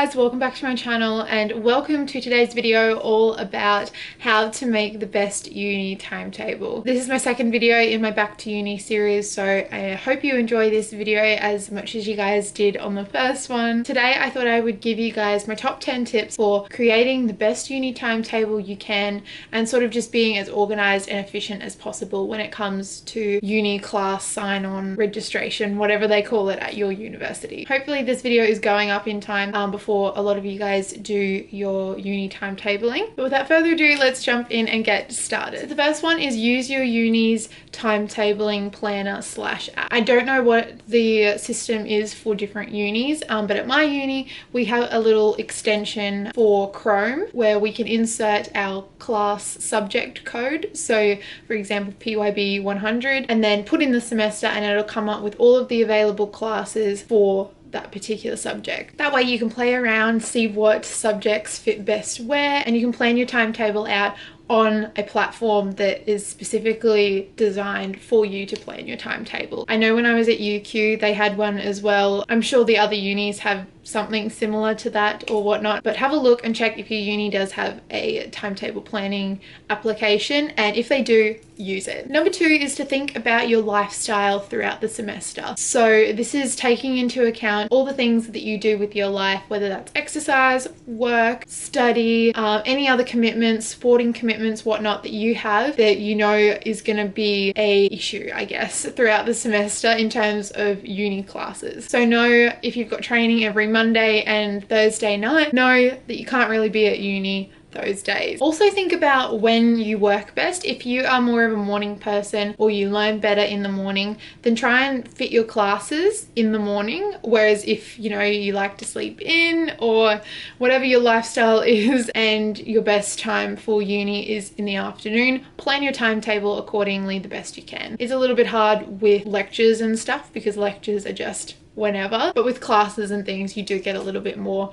guys, welcome back to my channel and welcome to today's video all about how to make the best uni timetable. This is my second video in my Back to Uni series, so I hope you enjoy this video as much as you guys did on the first one. Today I thought I would give you guys my top 10 tips for creating the best uni timetable you can and sort of just being as organized and efficient as possible when it comes to uni class sign-on registration, whatever they call it at your university. Hopefully this video is going up in time before a lot of you guys do your uni timetabling. But without further ado, let's jump in and get started. So the first one is use your uni's timetabling planner / app. I don't know what the system is for different unis, but at my uni we have a little extension for Chrome where we can insert our class subject code. So for example, PYB 100, and then put in the semester and it'll come up with all of the available classes for that particular subject. That way you can play around, see what subjects fit best where, and you can plan your timetable out on a platform that is specifically designed for you to plan your timetable. I know when I was at UQ they had one as well. I'm sure the other unis have something similar to that or whatnot, but have a look and check if your uni does have a timetable planning application, and if they do, use it. Number 2 is to think about your lifestyle throughout the semester. So this is taking into account all the things that you do with your life, whether that's exercise, work, study, any other commitments, sporting commitments, whatnot that you have that you know is going to be a issue, I guess, throughout the semester in terms of uni classes. So know if you've got training every Monday and Thursday night, know that you can't really be at uni those days. Also think about when you work best. If you are more of a morning person or you learn better in the morning, then try and fit your classes in the morning. Whereas if you know you like to sleep in or whatever your lifestyle is and your best time for uni is in the afternoon, plan your timetable accordingly the best you can. It's a little bit hard with lectures and stuff because lectures are just whenever, but with classes and things you do get a little bit more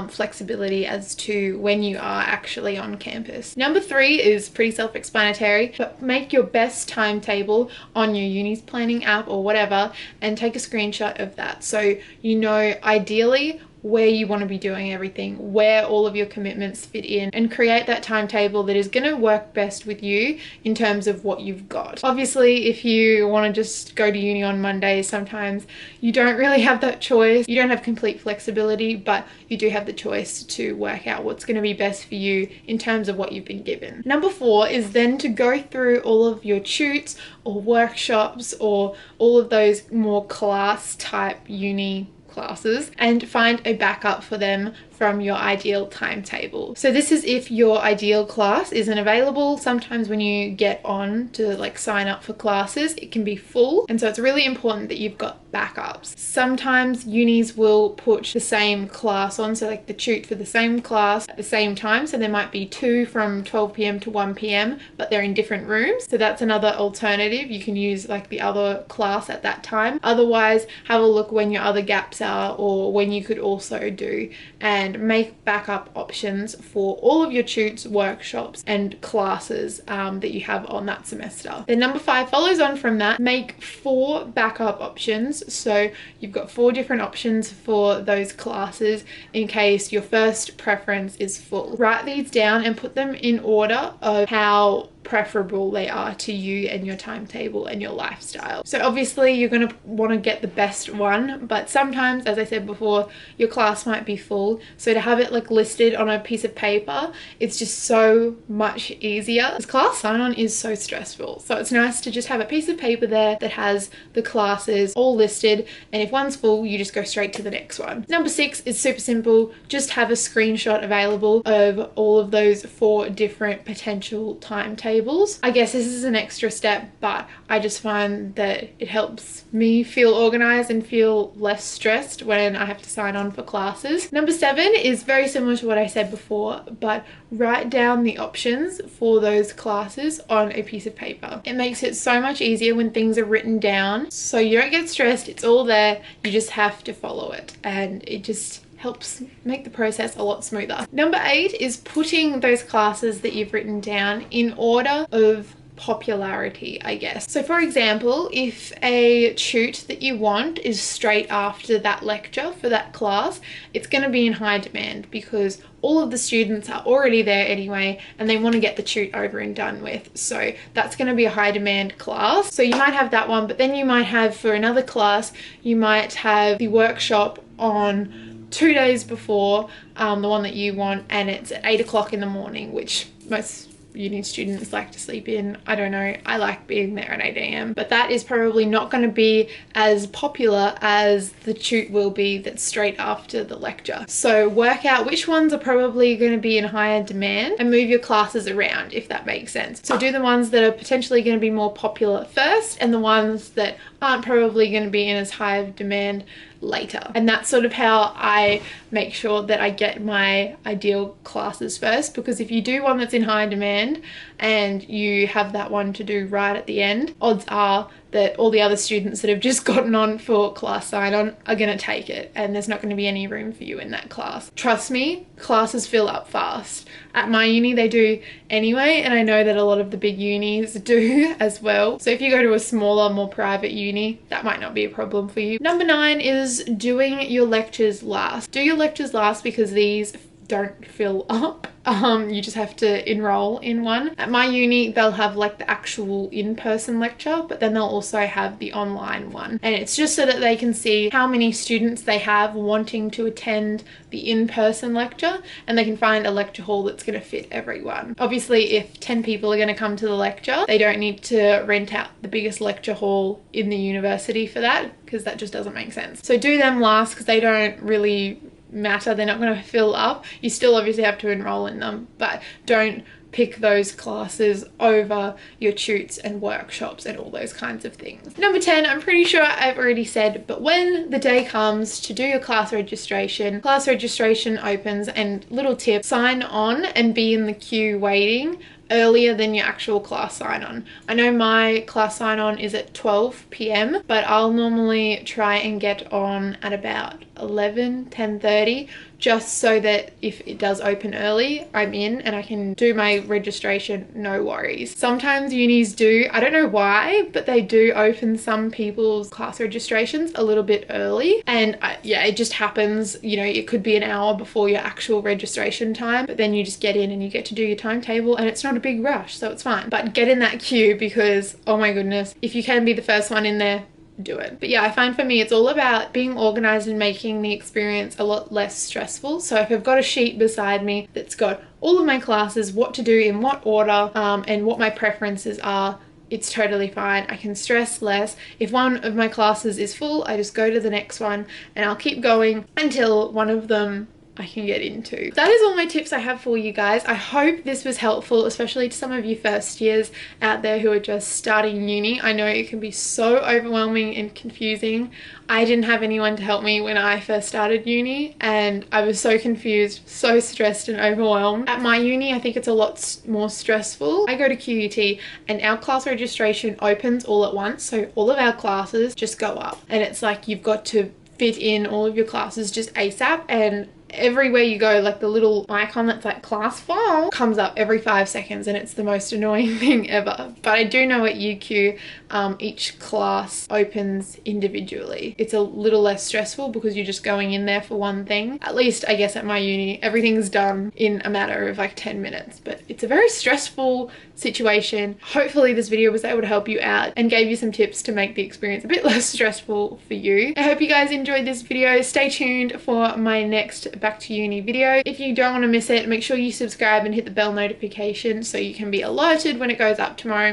flexibility as to when you are actually on campus. Number 3 is pretty self-explanatory, but make your best timetable on your uni's planning app or whatever and take a screenshot of that so you know ideally where you want to be doing everything, where all of your commitments fit in, and create that timetable that is going to work best with you in terms of what you've got. Obviously, if you want to just go to uni on Mondays, sometimes you don't really have that choice. You don't have complete flexibility, but you do have the choice to work out what's going to be best for you in terms of what you've been given. Number 4 is then to go through all of your tutes or workshops or all of those more class type uni classes and find a backup for them from your ideal timetable. So this is if your ideal class isn't available. Sometimes when you get on to like sign up for classes, it can be full, and so it's really important that you've got backups. Sometimes unis will put the same class on, so like the tute for the same class at the same time, so there might be 2 from 12 p.m. to 1 p.m. but they're in different rooms, so that's another alternative. You can use like the other class at that time. Otherwise, have a look when your other gaps are or when you could also do, and make backup options for all of your tutes, workshops and classes that you have on that semester. Then number 5 follows on from that. Make 4 backup options, so you've got 4 different options for those classes in case your first preference is full. Write these down and put them in order of how preferable they are to you and your timetable and your lifestyle. So obviously you're going to want to get the best one, but sometimes, as I said before, your class might be full, so to have it like listed on a piece of paper, it's just so much easier. This class sign-on is so stressful, so it's nice to just have a piece of paper there that has the classes all listed, and if one's full you just go straight to the next one. Number 6 is super simple. Just have a screenshot available of all of those 4 different potential timetables. I guess this is an extra step, but I just find that it helps me feel organized and feel less stressed when I have to sign on for classes. Number 7 is very similar to what I said before, but write down the options for those classes on a piece of paper. It makes it so much easier when things are written down, so you don't get stressed. It's all there, you just have to follow it, and it just helps make the process a lot smoother. Number 8 is putting those classes that you've written down in order of popularity, I guess. So for example, if a tute that you want is straight after that lecture for that class, it's going to be in high demand because all of the students are already there anyway and they want to get the tute over and done with. So that's going to be a high demand class. So you might have that one, but then you might have, for another class, you might have the workshop on 2 days before the one that you want, and it's at 8 o'clock in the morning, which most uni students like to sleep in. I don't know, I like being there at 8 AM, but that is probably not going to be as popular as the tute will be that's straight after the lecture. So work out which ones are probably going to be in higher demand and move your classes around, if that makes sense. So do the ones that are potentially going to be more popular first, and the ones that aren't probably going to be in as high of demand later. And that's sort of how I make sure that I get my ideal classes first, because if you do one that's in high demand and you have that one to do right at the end, odds are that all the other students that have just gotten on for class sign-on are going to take it, and there's not going to be any room for you in that class. Trust me, classes fill up fast. At my uni they do anyway, and I know that a lot of the big unis do as well. So if you go to a smaller, more private uni, that might not be a problem for you. Number 9 is doing your lectures last. Do your lectures last because these don't fill up. You just have to enroll in one. At my uni, they'll have like the actual in-person lecture, but then they'll also have the online one. And it's just so that they can see how many students they have wanting to attend the in-person lecture, and they can find a lecture hall that's going to fit everyone. Obviously, if 10 people are going to come to the lecture, they don't need to rent out the biggest lecture hall in the university for that, because that just doesn't make sense. So do them last because they don't really matter. They're not going to fill up. You still obviously have to enroll in them, but don't pick those classes over your tutes and workshops and all those kinds of things. Number 10, I'm pretty sure I've already said, but when the day comes to do your class registration opens, and little tip, sign on and be in the queue waiting earlier than your actual class sign-on. I know my class sign-on is at 12 PM, but I'll normally try and get on at about 10:30, just so that if it does open early, I'm in and I can do my registration, no worries. Sometimes unis do, I don't know why, but they do open some people's class registrations a little bit early, and yeah, it just happens. You know, it could be an hour before your actual registration time, but then you just get in and you get to do your timetable, and it's not a big rush, so it's fine. But get in that queue because, oh my goodness, if you can be the first one in there, do it. But yeah, I find for me it's all about being organized and making the experience a lot less stressful. So if I've got a sheet beside me that's got all of my classes, what to do in what order, and what my preferences are, it's totally fine. I can stress less. If one of my classes is full, I just go to the next one and I'll keep going until one of them I can get into. That is all my tips I have for you guys. I hope this was helpful, especially to some of you first years out there who are just starting uni. I know it can be so overwhelming and confusing. I didn't have anyone to help me when I first started uni, and I was so confused, so stressed and overwhelmed. At my uni, I think it's a lot more stressful. I go to QUT and our class registration opens all at once, so all of our classes just go up, and it's like you've got to fit in all of your classes just ASAP, and everywhere you go, like the little icon that's like class file comes up every 5 seconds, and it's the most annoying thing ever. But I do know at UQ each class opens individually. It's a little less stressful because you're just going in there for one thing. At least I guess at my uni everything's done in a matter of like 10 minutes, but it's a very stressful situation. Hopefully this video was able to help you out and gave you some tips to make the experience a bit less stressful for you. I hope you guys enjoyed this video. Stay tuned for my next back to uni video. If you don't want to miss it, make sure you subscribe and hit the bell notification so you can be alerted when it goes up tomorrow.